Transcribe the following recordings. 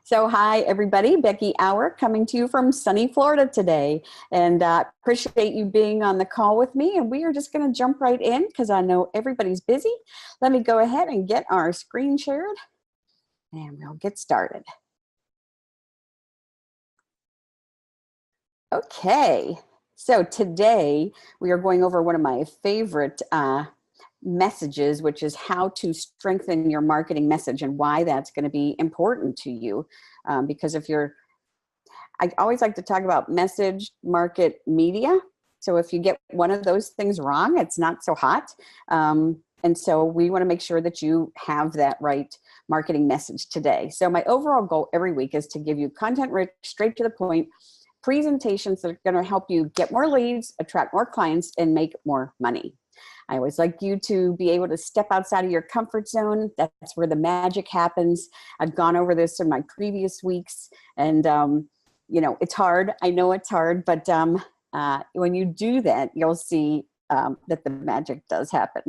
So hi, everybody. Becky Auer coming to you from sunny Florida today. And appreciate you being on the call with me. And we are just going to jump right in because I know everybody's busy. Let me go ahead and get our screen shared and we'll get started. Okay, so today we are going over one of my favorite messages, which is how to strengthen your marketing message and why that's going to be important to you. Because I always like to talk about message, market, media. So if you get one of those things wrong, it's not so hot. And so we want to make sure that you have that right marketing message today. So my overall goal every week is to give you content rich, straight to the point, presentations that are going to help you get more leads, attract more clients, and make more money. I always like you to be able to step outside of your comfort zone. That's where the magic happens. I've gone over this in my previous weeks, and you know, it's hard. I know it's hard, but when you do that, you'll see that the magic does happen.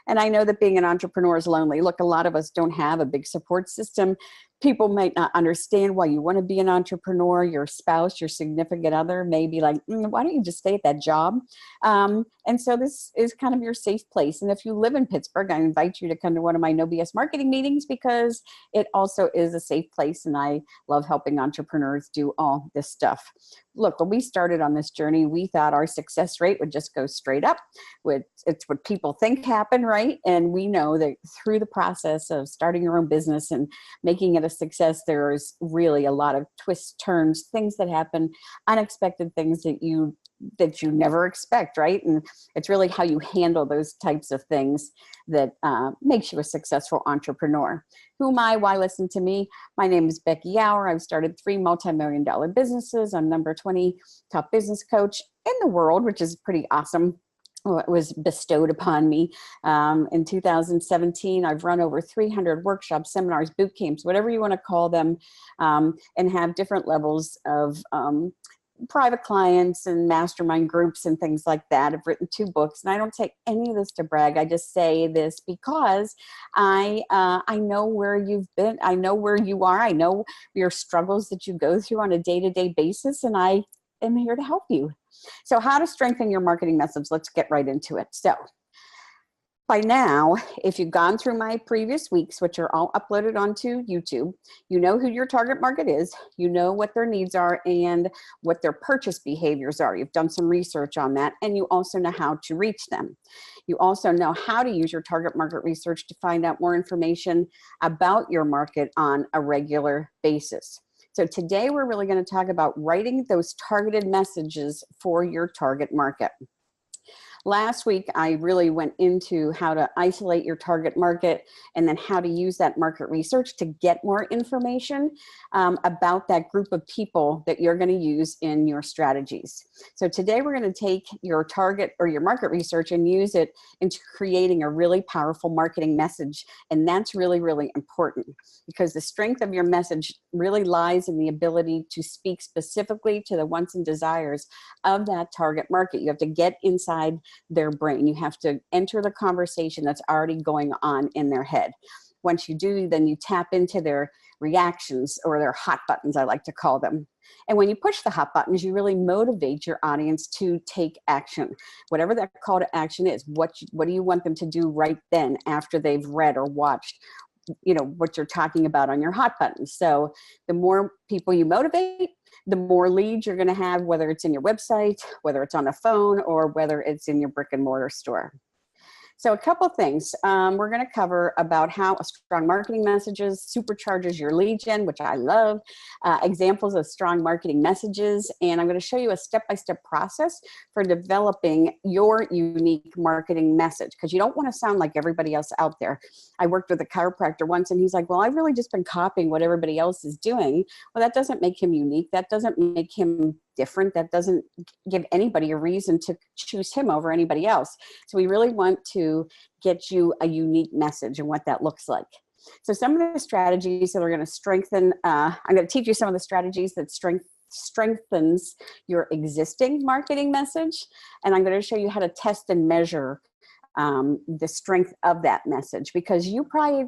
And I know that being an entrepreneur is lonely. Look, a lot of us don't have a big support system. People might not understand why you want to be an entrepreneur. Your spouse, your significant other may be like, why don't you just stay at that job? And so this is kind of your safe place. And if you live in Pittsburgh, I invite you to come to one of my No BS marketing meetings because it also is a safe place. And I love helping entrepreneurs do all this stuff. Look, when we started on this journey, we thought our success rate would just go straight up. It's what people think happened, right? And we know that through the process of starting your own business and making it a success, there's really a lot of twists, turns, things that happen, unexpected things that you never expect, right? And it's really how you handle those types of things that makes you a successful entrepreneur. Who am I? Why listen to me? My name is Becky Auer. I've started 3 multi-million-dollar businesses. I'm number 20 top business coach in the world, which is pretty awesome. It was bestowed upon me in 2017. I've run over 300 workshops, seminars, boot camps, whatever you want to call them, and have different levels of private clients and mastermind groups and things like that. I've written 2 books, and I don't take any of this to brag. I just say this because I know where you've been. I know where you are. I know your struggles that you go through on a day-to-day basis, and I am here to help you. So how to strengthen your marketing message? Let's get right into it. So by now, if you've gone through my previous weeks, which are all uploaded onto YouTube, you know who your target market is, you know what their needs are and what their purchase behaviors are. You've done some research on that, and you also know how to reach them. You also know how to use your target market research to find out more information about your market on a regular basis. So today we're really going to talk about writing those targeted messages for your target market. Last week, I really went into how to isolate your target market and then how to use that market research to get more information about that group of people that you're going to use in your strategies. So today we're going to take your target or your market research and use it into creating a really powerful marketing message. And that's really, really important because the strength of your message really lies in the ability to speak specifically to the wants and desires of that target market. You have to get inside their brain. You have to enter the conversation that's already going on in their head. Once you do, then you tap into their reactions or their hot buttons, I like to call them. And when you push the hot buttons, you really motivate your audience to take action. Whatever that call to action is, what do you want them to do right then after they've read or watched, you know, what you're talking about on your hot buttons. So the more people you motivate, the more leads you're going to have, whether it's in your website, whether it's on a phone, or whether it's in your brick and mortar store. So a couple of things we're going to cover about how a strong marketing messages supercharges your lead gen, which I love, examples of strong marketing messages, and I'm going to show you a step-by-step process for developing your unique marketing message because you don't want to sound like everybody else out there. I worked with a chiropractor once and he's like, well, I've really just been copying what everybody else is doing. Well, that doesn't make him unique. That doesn't make him different. That doesn't give anybody a reason to choose him over anybody else. So we really want to get you a unique message and what that looks like. So some of the strategies that are going to strengthen, I'm going to teach you some of the strategies that strengthens your existing marketing message. And I'm going to show you how to test and measure the strength of that message, because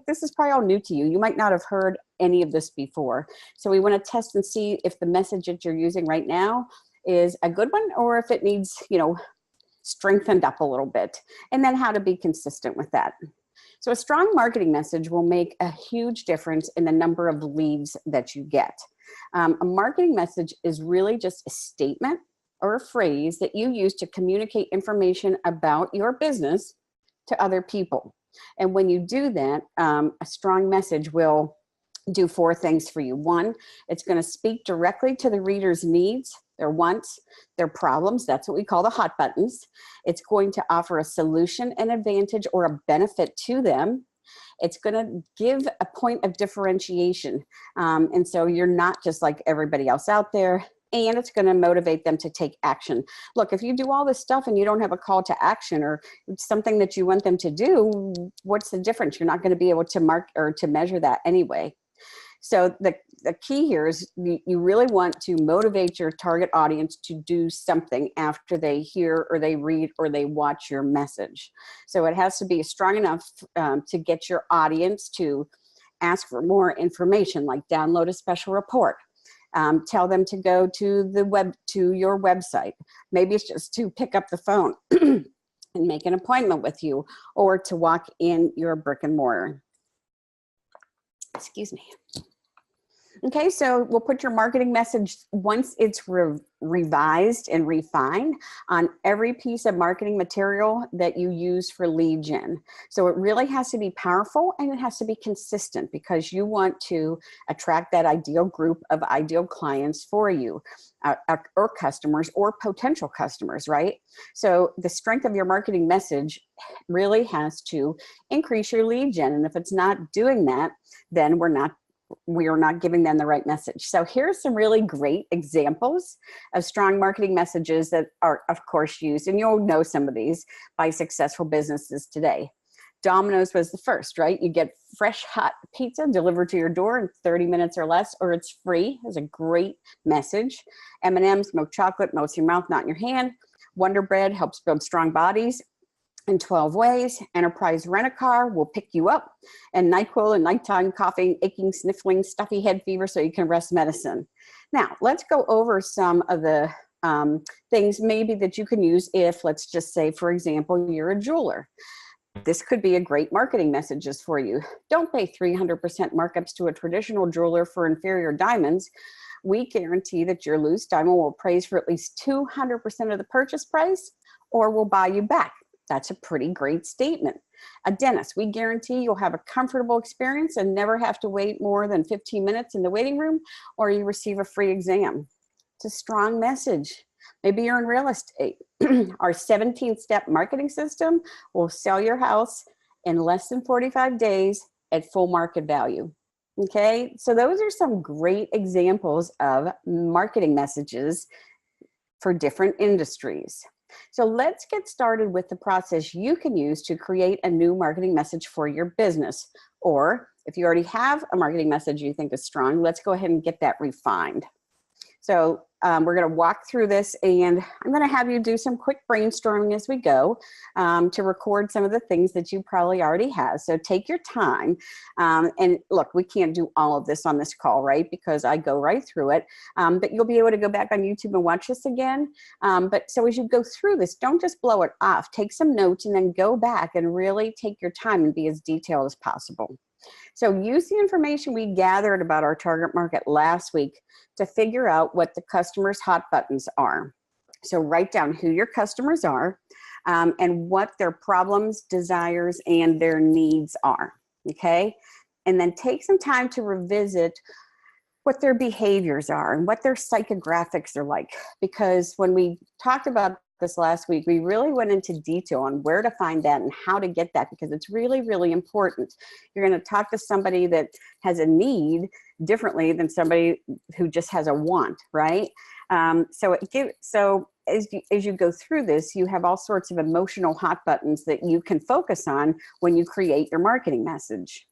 this is probably all new to you. You might not have heard any of this before. So we want to test and see if the message that you're using right now is a good one, or if it needs, strengthened up a little bit, and then how to be consistent with that. So a strong marketing message will make a huge difference in the number of leads that you get. A marketing message is really just a statement or a phrase that you use to communicate information about your business to other people. And when you do that, a strong message will do 4 things for you. 1, it's going to speak directly to the reader's needs, their wants, their problems. That's what we call the hot buttons. It's going to offer a solution, an advantage, or a benefit to them. It's going to give a point of differentiation. And so you're not just like everybody else out there. And it's going to motivate them to take action. Look, if you do all this stuff and you don't have a call to action or something that you want them to do, what's the difference? You're not going to be able to mark or to measure that anyway. So the key here is you really want to motivate your target audience to do something after they hear or they read or they watch your message. So it has to be strong enough to get your audience to ask for more information, like download a special report. Tell them to go to your website. Maybe it's just to pick up the phone and make an appointment with you, or to walk in your brick and mortar. Excuse me. Okay, so we'll put your marketing message, once it's revised and refined, on every piece of marketing material that you use for lead gen. So it really has to be powerful, and it has to be consistent, because you want to attract that ideal group of ideal clients for you, or customers, or potential customers, right? So the strength of your marketing message really has to increase your lead gen. And if it's not doing that, then we are not giving them the right message. So here's some really great examples of strong marketing messages that are, of course, used, and you'll know some of these, by successful businesses today. Domino's was the first, right? You get fresh, hot pizza delivered to your door in 30 minutes or less, or it's free. It's a great message. M&M's, milk chocolate, melts in your mouth, not in your hand. Wonder Bread helps build strong bodies in 12 ways. Enterprise Rent-A-Car will pick you up. And NyQuil and nighttime coughing, aching, sniffling, stuffy head fever, so you can rest medicine. Now, let's go over some of the things maybe that you can use if, let's just say, for example, you're a jeweler. This could be a great marketing messages for you. Don't pay 300% markups to a traditional jeweler for inferior diamonds. We guarantee that your loose diamond will appraise for at least 200% of the purchase price, or will buy you back. That's a pretty great statement. A dentist, we guarantee you'll have a comfortable experience and never have to wait more than 15 minutes in the waiting room, or you receive a free exam. It's a strong message. Maybe you're in real estate. Our 17-step marketing system will sell your house in less than 45 days at full market value. Okay, so those are some great examples of marketing messages for different industries. So let's get started with the process you can use to create a new marketing message for your business. Or if you already have a marketing message you think is strong, let's go ahead and get that refined. So we're going to walk through this, and I'm going to have you do some quick brainstorming as we go to record some of the things that you probably already have. So take your time. And look, we can't do all of this on this call, right? Because I go right through it. But you'll be able to go back on YouTube and watch this again. But so as you go through this, don't just blow it off. Take some notes and then go back and really take your time and be as detailed as possible. So use the information we gathered about our target market last week to figure out what the customer's hot buttons are. So write down who your customers are and what their problems, desires, and their needs are, okay? And then take some time to revisit what their behaviors are and what their psychographics are like. Because when we talked about this last week, we really went into detail on where to find that and how to get that, because it's really, really important. You're going to talk to somebody that has a need differently than somebody who just has a want, right? So as you go through this, you have all sorts of emotional hot buttons that you can focus on when you create your marketing message.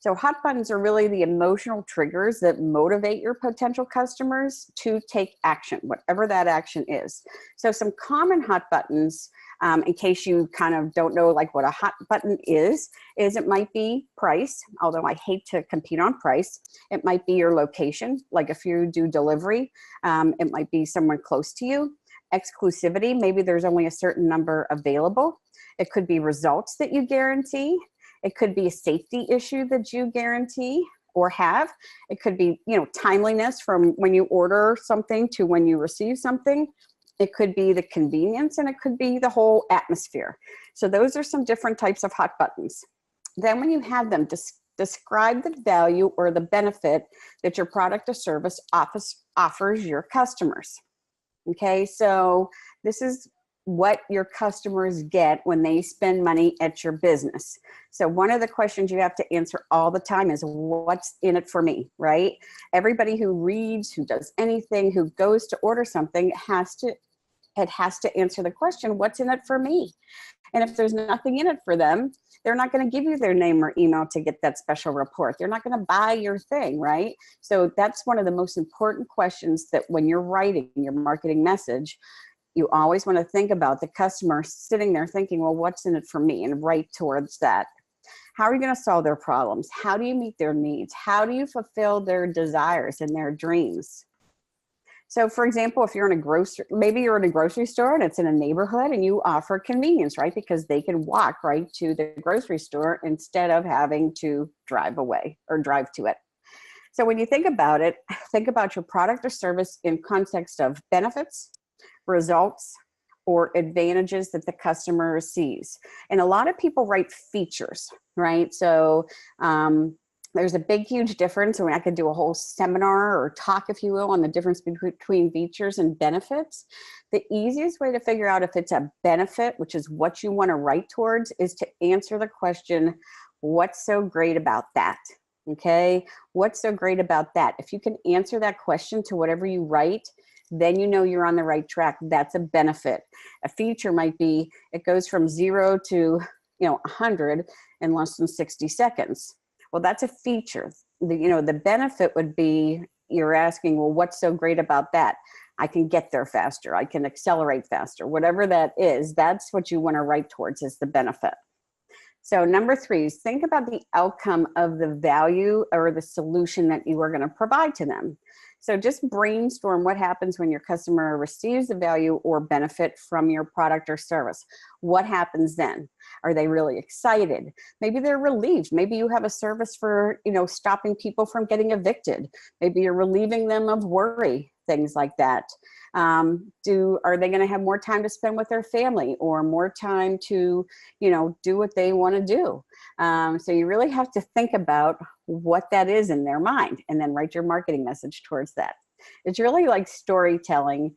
So hot buttons are really the emotional triggers that motivate your potential customers to take action, whatever that action is. So some common hot buttons In case you kind of don't know like what a hot button is it might be price, although I hate to compete on price. It might be your location, like if you do delivery, it might be someone close to you. Exclusivity, maybe there's only a certain number available. It could be results that you guarantee. It could be a safety issue that you guarantee or have. It could be, timeliness from when you order something to when you receive something. It could be the convenience, and it could be the whole atmosphere. So those are some different types of hot buttons. Then when you have them, describe the value or the benefit that your product or service offers your customers. Okay, so this is what your customers get when they spend money at your business. So one of the questions you have to answer all the time is, what's in it for me, right? Everybody who reads, who does anything, who goes to order something has to answer the question, what's in it for me? And if there's nothing in it for them, they're not going to give you their name or email to get that special report. They're not going to buy your thing, right? So that's one of the most important questions that when you're writing your marketing message, you always want to think about the customer sitting there thinking, well, what's in it for me? And write towards that. How are you going to solve their problems? How do you meet their needs? How do you fulfill their desires and their dreams? So for example, if you're in a maybe you're in a grocery store and it's in a neighborhood and you offer convenience, right? Because they can walk right to the grocery store instead of having to drive away or drive to it. So when you think about it, think about your product or service in context of benefits, results, or advantages that the customer sees. And a lot of people write features, right? So there's a big, huge difference. I mean, I could do a whole seminar or talk, if you will, on the difference between features and benefits. The easiest way to figure out if it's a benefit, which is what you want to write towards, is to answer the question, what's so great about that? Okay, what's so great about that? If you can answer that question to whatever you write, then you know you're on the right track. That's a benefit. A feature might be, it goes from 0 to 100 in less than 60 seconds. Well, that's a feature. The benefit would be, you're asking, well, what's so great about that? I can get there faster. I can accelerate faster. Whatever that is, that's what you want to write towards, is the benefit. So number 3 is think about the outcome of the value or the solution that you are going to provide to them. So just brainstorm what happens when your customer receives the value or benefit from your product or service. What happens then? Are they really excited? Maybe they're relieved. Maybe you have a service for, stopping people from getting evicted. Maybe you're relieving them of worry, things like that. Are they going to have more time to spend with their family, or more time to, do what they want to do? So you really have to think about what that is in their mind, and then write your marketing message towards that. It's really like storytelling.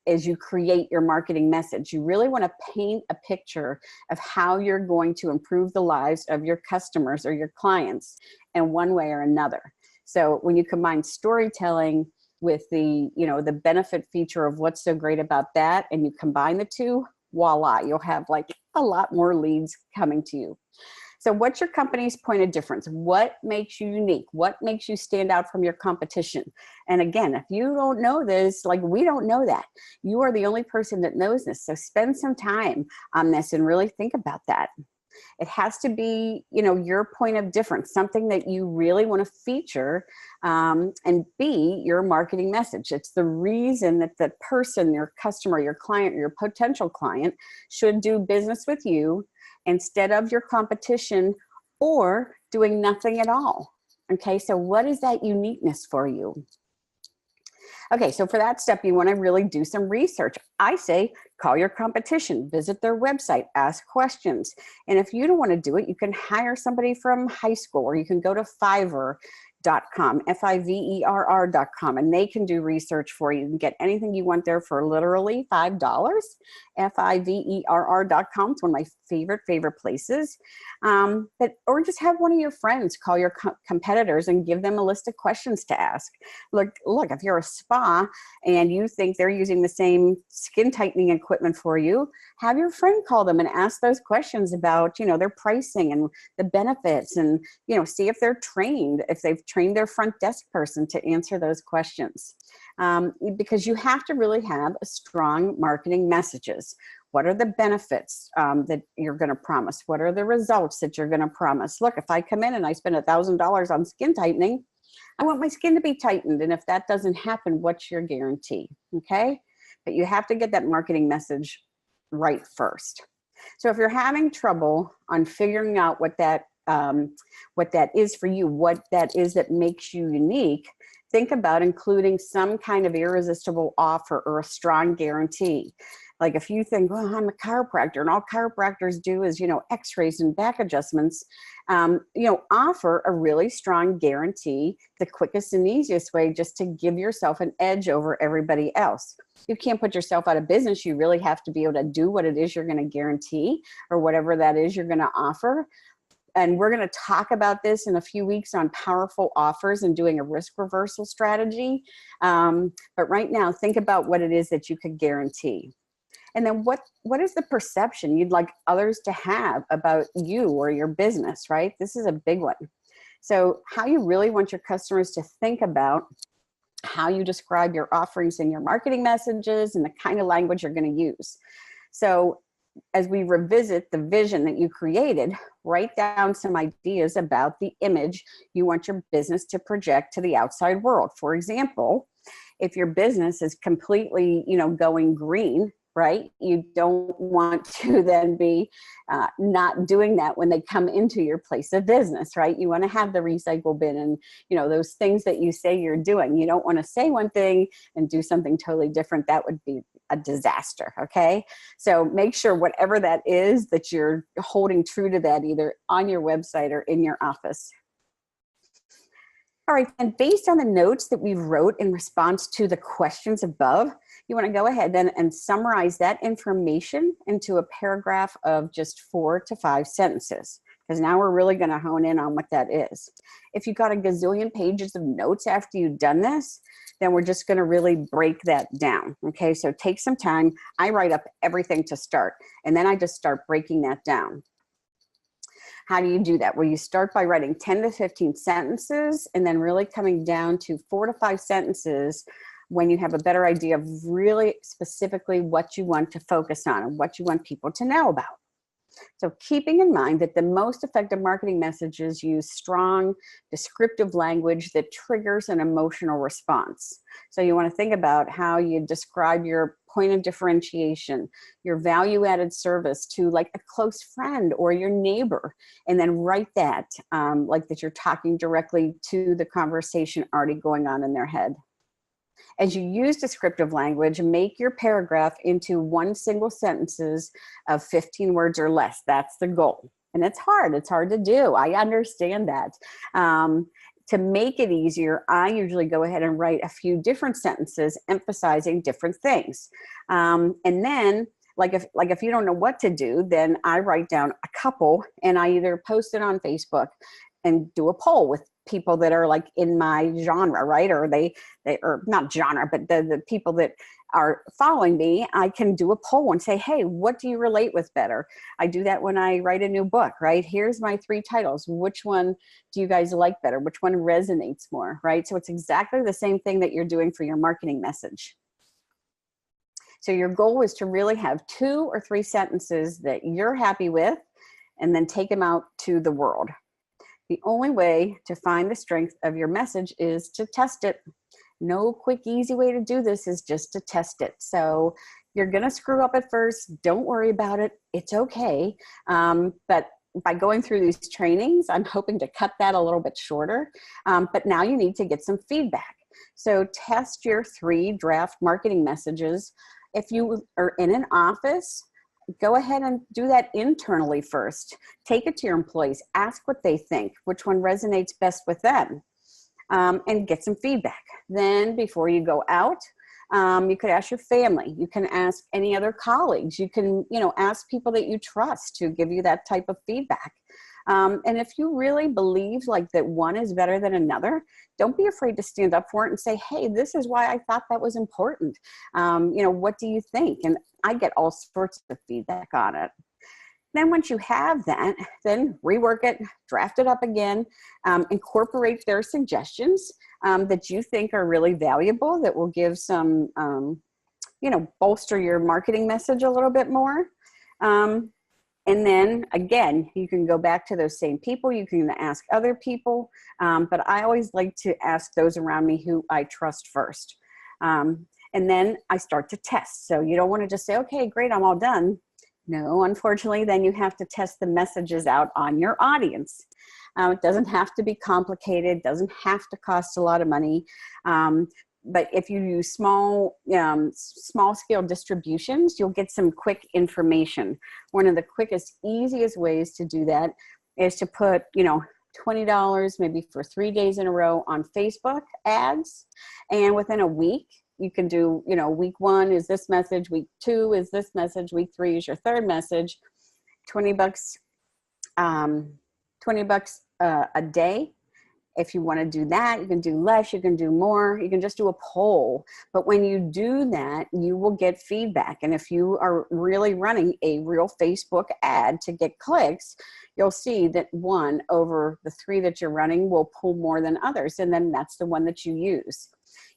As you create your marketing message, you really want to paint a picture of how you're going to improve the lives of your customers or your clients in one way or another. So when you combine storytelling with the, the benefit feature of what's so great about that, and you combine the two, voila, you'll have like a lot more leads coming to you. So what's your company's point of difference? What makes you unique? What makes you stand out from your competition? And again, if you don't know this, like we don't know that, you are the only person that knows this. So spend some time on this and really think about that. It has to be, your point of difference, something that you really want to feature and be your marketing message. It's the reason that the person, your customer, your client, or your potential client should do business with you instead of your competition, or doing nothing at all. Okay, so what is that uniqueness for you? Okay, so for that step, you want to really do some research. I say, call your competition, visit their website, ask questions. And if you don't want to do it, you can hire somebody from high school, or you can go to Fiverr.com, Fiverr.com, and they can do research for you. You can get anything you want there for literally $5. Fiverr.com. It's one of my favorite places. Or just have one of your friends call your competitors and give them a list of questions to ask. Look, if you're a spa and you think they're using the same skin tightening equipment for you, have your friend call them and ask those questions about, their pricing and the benefits, and, see if they're trained, if they've trained their front desk person to answer those questions. Because you have to really have a strong marketing messages. What are the benefits that you're going to promise? What are the results that you're going to promise? Look, if I come in and I spend $1,000 on skin tightening, I want my skin to be tightened. And if that doesn't happen, what's your guarantee? Okay. But you have to get that marketing message right first. So if you're having trouble on figuring out what that is for you, what that is that makes you unique, think about including some kind of irresistible offer or a strong guarantee. Like if you think, well, I'm a chiropractor and all chiropractors do is, x-rays and back adjustments, offer a really strong guarantee, the quickest and easiest way just to give yourself an edge over everybody else. You can't put yourself out of business. You really have to be able to do what it is you're going to guarantee or whatever that is you're going to offer. And we're going to talk about this in a few weeks on powerful offers and doing a risk reversal strategy. But right now, think about what it is that you could guarantee. And then what is the perception you'd like others to have about you or your business, right? This is a big one. So how you really want your customers to think about how you describe your offerings in your marketing messages and the kind of language you're going to use. So as we revisit the vision that you created, write down some ideas about the image you want your business to project to the outside world. For example, if your business is completely, going green, right? You don't want to then be not doing that when they come into your place of business, right? You want to have the recycle bin and, those things that you say you're doing. You don't want to say one thing and do something totally different. That would be a disaster, okay? So make sure whatever that is that you're holding true to that either on your website or in your office. All right, and based on the notes that we wrote in response to the questions above, you want to go ahead and summarize that information into a paragraph of just 4 to 5 sentences, because now we're really going to hone in on what that is. If you got a gazillion pages of notes after you've done this, then we're just going to really break that down. Okay, so take some time. I write up everything to start, and then I just start breaking that down. How do you do that? Well, you start by writing 10 to 15 sentences and then really coming down to 4 to 5 sentences when you have a better idea of really specifically what you want to focus on and what you want people to know about. So keeping in mind that the most effective marketing messages use strong, descriptive language that triggers an emotional response. So you want to think about how you describe your point of differentiation, your value-added service to like a close friend or your neighbor, and then write that like that you're talking directly to the conversation already going on in their head. As you use descriptive language, make your paragraph into one single sentences of 15 words or less. That's the goal. And it's hard to do. I understand that. To make it easier, I usually go ahead and write a few different sentences emphasizing different things. And then like if you don't know what to do, then I write down a couple and I either post it on Facebook and do a poll with people that are like in my genre, right? Or they or not genre, but the people that are following me, I can do a poll and say, hey, what do you relate with better? I do that when I write a new book, right? Here's my 3 titles. Which one do you guys like better? Which one resonates more, right? So it's exactly the same thing that you're doing for your marketing message. So your goal is to really have 2 or 3 sentences that you're happy with and then take them out to the world. The only way to find the strength of your message is to test it. No quick, easy way to do this is just to test it. So you're going to screw up at first. Don't worry about it. It's okay. But by going through these trainings, I'm hoping to cut that a little bit shorter. But now you need to get some feedback. So test your 3 draft marketing messages. If you are in an office, go ahead and do that internally first. Take it to your employees. Ask what they think, which one resonates best with them, and get some feedback. Then before you go out, you could ask your family. You can ask any other colleagues. You can, ask people that you trust to give you that type of feedback. And if you really believe like that one is better than another, don't be afraid to stand up for it and say, hey, this is why I thought that was important. What do you think? And I get all sorts of feedback on it. Then once you have that, then rework it, draft it up again, incorporate their suggestions that you think are really valuable, that will give some bolster your marketing message a little bit more. And then again, you can go back to those same people. You can ask other people, but I always like to ask those around me who I trust first. And then I start to test. So you don't want to just say, okay, great, I'm all done. No, unfortunately, then you have to test the messages out on your audience. It doesn't have to be complicated, doesn't have to cost a lot of money. But if you use small scale distributions, you'll get some quick information. One of the quickest, easiest ways to do that is to put, $20 maybe for 3 days in a row on Facebook ads. And within a week, you can do, week 1 is this message, week 2 is this message, week 3 is your third message, $20, $20 a day. If you want to do that, you can do less, you can do more, you can just do a poll. But when you do that, you will get feedback. And if you are really running a real Facebook ad to get clicks, you'll see that 1 over the 3 that you're running will pull more than others. And then that's the one that you use.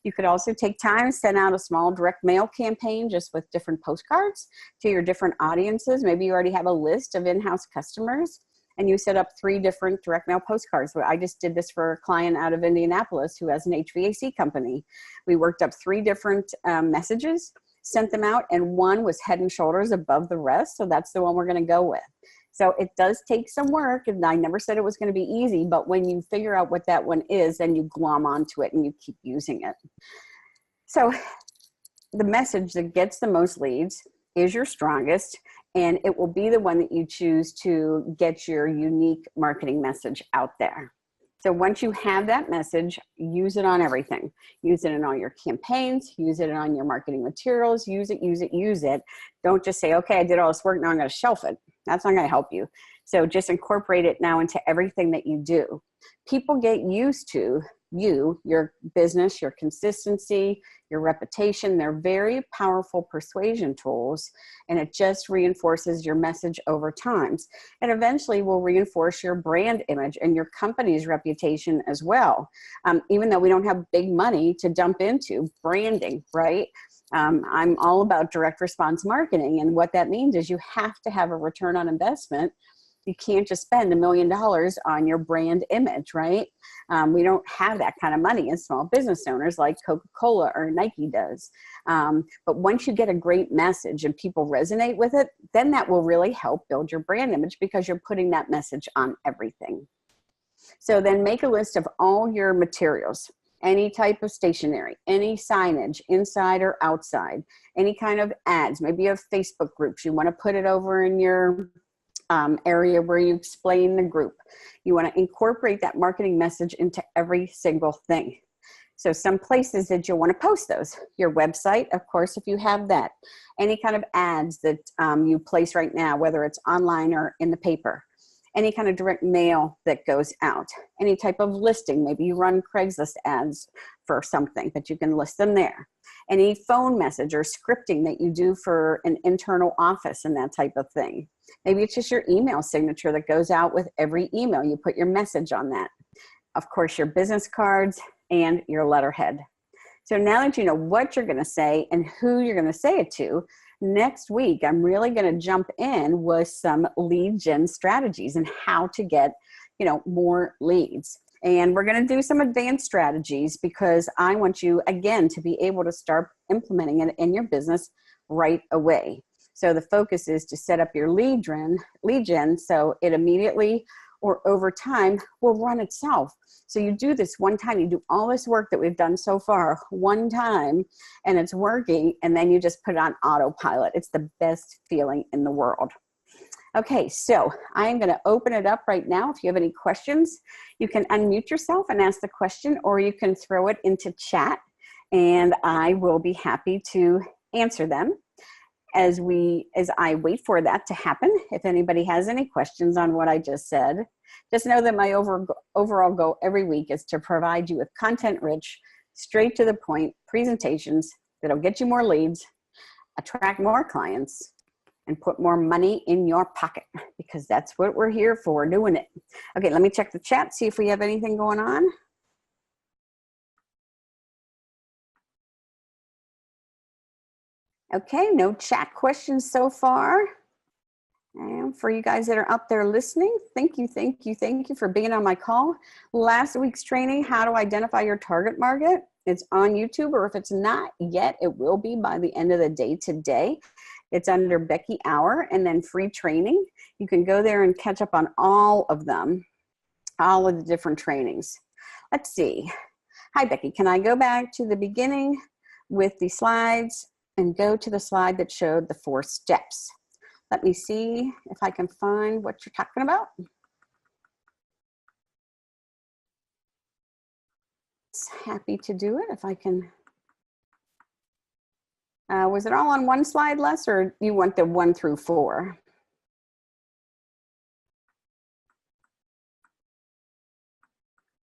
You could also take time, send out a small direct mail campaign just with different postcards to your different audiences. Maybe you already have a list of in-house customers, and you set up 3 different direct mail postcards. I just did this for a client out of Indianapolis who has an HVAC company. We worked up 3 different messages, sent them out, and 1 was head and shoulders above the rest. So that's the one we're gonna go with. So it does take some work, and I never said it was gonna be easy, but when you figure out what that one is, then you glom onto it and you keep using it. So the message that gets the most leads is your strongest, and it will be the one that you choose to get your unique marketing message out there. So once you have that message, use it on everything. Use it in all your campaigns, use it on your marketing materials, use it, use it, use it. Don't just say, okay, I did all this work, now I'm gonna shelf it. That's not gonna help you. So just incorporate it now into everything that you do. People get used to you, your business, your consistency, your reputation. They're very powerful persuasion tools, and it just reinforces your message over time. And eventually will reinforce your brand image and your company's reputation as well. Even though we don't have big money to dump into branding, right? I'm all about direct response marketing, and what that means is you have to have a return on investment. You can't just spend $1 million on your brand image, right? We don't have that kind of money as small business owners like Coca-Cola or Nike does. But once you get a great message and people resonate with it, then that will really help build your brand image because you're putting that message on everything. So then make a list of all your materials, any type of stationery, any signage, inside or outside, any kind of ads. Maybe you have Facebook groups. You want to put it over in your area where you explain the group. You want to incorporate that marketing message into every single thing. So some places that you'll want to post those. Your website, of course, if you have that. Any kind of ads that you place right now, whether it's online or in the paper. Any kind of direct mail that goes out. Any type of listing. Maybe you run Craigslist ads for something, but you can list them there. Any phone message or scripting that you do for an internal office and that type of thing. Maybe it's just your email signature that goes out with every email. You put your message on that. Of course, your business cards and your letterhead. So now that you know what you're going to say and who you're going to say it to, next week, I'm really going to jump in with some lead gen strategies and how to get, more leads. And we're going to do some advanced strategies because I want you, again, to be able to start implementing it in your business right away. So the focus is to set up your lead gen so it immediately or over time will run itself. So you do this one time, you do all this work that we've done so far one time, and it's working, and then you just put it on autopilot. It's the best feeling in the world. Okay, so I'm going to open it up right now. If you have any questions, you can unmute yourself and ask the question, or you can throw it into chat, and I will be happy to answer them. As I wait for that to happen, if anybody has any questions on what I just said, just know that my overall goal every week is to provide you with content-rich, straight to the point presentations that'll get you more leads, attract more clients, and put more money in your pocket, because that's what we're here for, doing it. Okay, let me check the chat, see if we have anything going on. Okay, no chat questions so far. And for you guys that are up there listening, thank you for being on my call. Last week's training, how to identify your target market. It's on YouTube, or if it's not yet, it will be by the end of the day today. It's under Becky Auer, and then free training. You can go there and catch up on all of them, all of the different trainings. Let's see. Hi, Becky. Can I go back to the beginning with the slides and go to the slide that showed the 4 steps? Let me see if I can find what you're talking about. Happy to do it if I can. Was it all on one slide, Les, or you want the 1 through 4?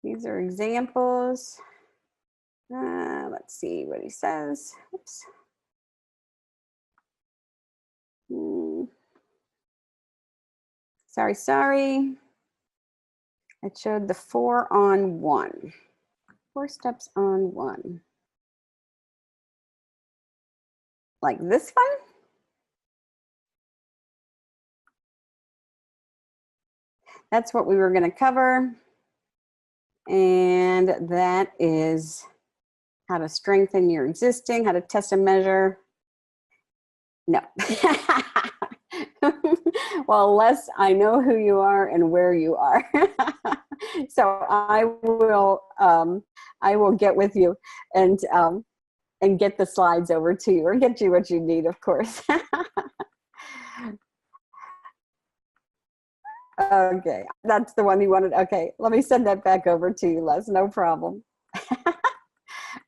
These are examples. Let's see what he says. Oops. Sorry. It showed the 4 on 1. 4 steps on 1. Like this one? That's what we were going to cover. And that is how to strengthen your existing, how to test and measure. No. Well, Les, I know who you are and where you are. So I will get with you and get the slides over to you, or get you what you need, of course. Okay, that's the one you wanted. Okay, let me send that back over to you, Les, no problem.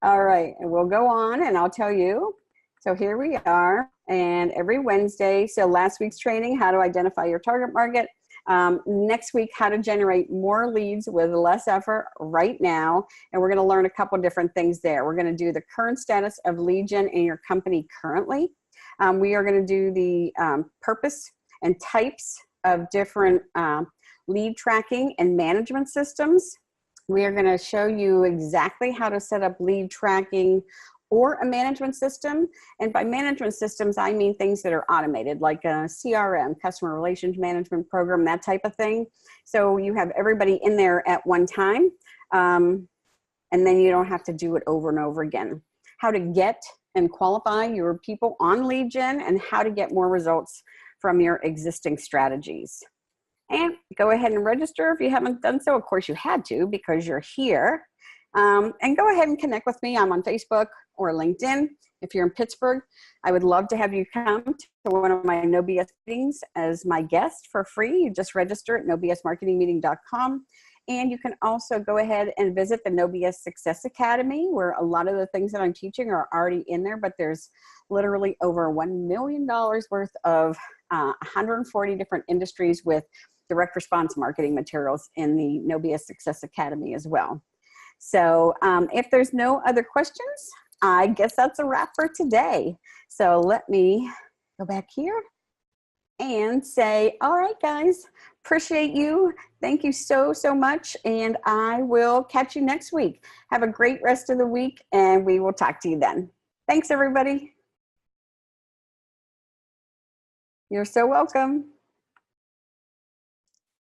All right, and we'll go on and I'll tell you. So here we are, and every Wednesday, so last week's training, how to identify your target market. Next week, how to generate more leads with less effort right now. And we're gonna learn a couple different things there. We're gonna do the current status of lead gen in your company currently. We are gonna do the purpose and types of different lead tracking and management systems. We are going to show you exactly how to set up lead tracking or a management system. And by management systems, I mean things that are automated, like a CRM, customer relations management program, that type of thing. So you have everybody in there at one time, and then you don't have to do it over and over again. How to get and qualify your people on lead gen, and how to get more results from your existing strategies. And go ahead and register if you haven't done so. Of course you had to, because you're here. And go ahead and connect with me. I'm on Facebook or LinkedIn. If you're in Pittsburgh, I would love to have you come to one of my No BS meetings as my guest for free. You just register at nobsmarketingmeeting.com. And you can also go ahead and visit the No BS Success Academy, where a lot of the things that I'm teaching are already in there, but there's literally over $1 million worth of 140 different industries with direct response marketing materials in the No BS Success Academy as well. So if there's no other questions, I guess that's a wrap for today. So let me go back here and say, all right, guys, appreciate you. Thank you so much. And I will catch you next week. Have a great rest of the week, and we will talk to you then. Thanks, everybody. You're so welcome.